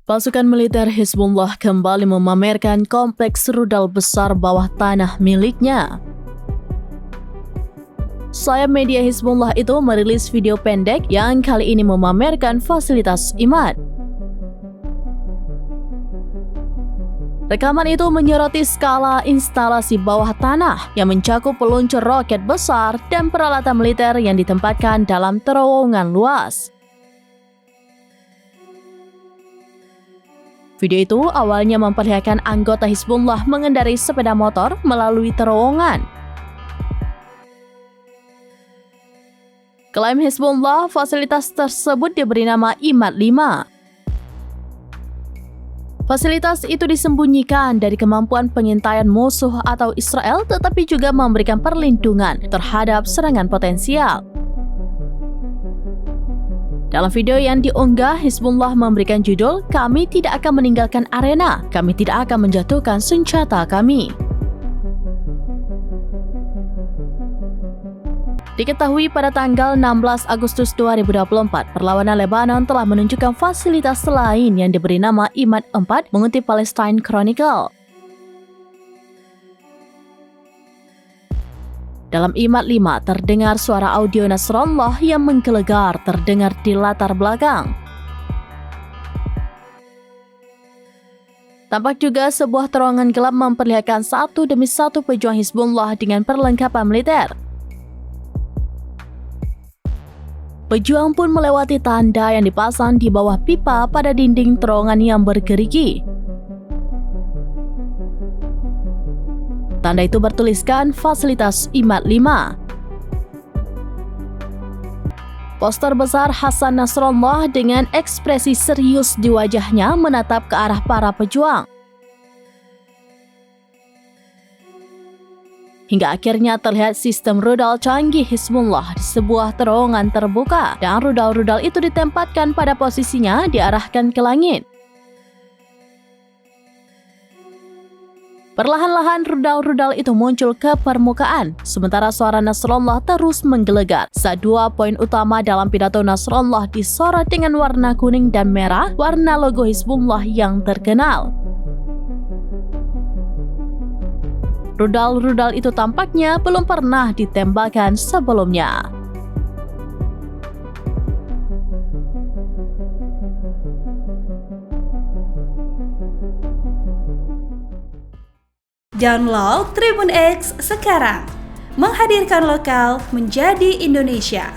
Pasukan militer Hizbullah kembali memamerkan kompleks rudal besar bawah tanah miliknya. Sayap media Hizbullah itu merilis video pendek yang kali ini memamerkan fasilitas IMAD. Rekaman itu menyoroti skala instalasi bawah tanah yang mencakup peluncur roket besar dan peralatan militer yang ditempatkan dalam terowongan luas. Video itu awalnya memperlihatkan anggota Hizbullah mengendarai sepeda motor melalui terowongan. Klaim Hizbullah, fasilitas tersebut diberi nama IMAD 5. Fasilitas itu disembunyikan dari kemampuan pengintaian musuh atau Israel, tetapi juga memberikan perlindungan terhadap serangan potensial. Dalam video yang diunggah, Hizbullah memberikan judul, "Kami tidak akan meninggalkan arena, kami tidak akan menjatuhkan senjata kami." Diketahui pada tanggal 16 Agustus 2024, perlawanan Lebanon telah menunjukkan fasilitas lain yang diberi nama IMAD 4 mengutip Palestine Chronicle. Dalam IMAD 5 terdengar suara audio Nasrallah yang menggelegar terdengar di latar belakang. Tampak juga sebuah terowongan gelap memperlihatkan satu demi satu pejuang Hizbullah dengan perlengkapan militer. Pejuang pun melewati tanda yang dipasang di bawah pipa pada dinding terowongan yang bergerigi. Tanda itu bertuliskan fasilitas IMAD 5. Poster besar Hasan Nasrallah dengan ekspresi serius di wajahnya menatap ke arah para pejuang. Hingga akhirnya terlihat sistem rudal canggih Hizbullah di sebuah terowongan terbuka dan rudal-rudal itu ditempatkan pada posisinya diarahkan ke langit. Perlahan-lahan rudal-rudal itu muncul ke permukaan, sementara suara Nasrallah terus menggelegar saat dua poin utama dalam pidato Nasrallah disorot dengan warna kuning dan merah, warna logo Hizbullah yang terkenal. Rudal-rudal itu tampaknya belum pernah ditembakkan sebelumnya. Download Tribun X sekarang, menghadirkan lokal menjadi Indonesia.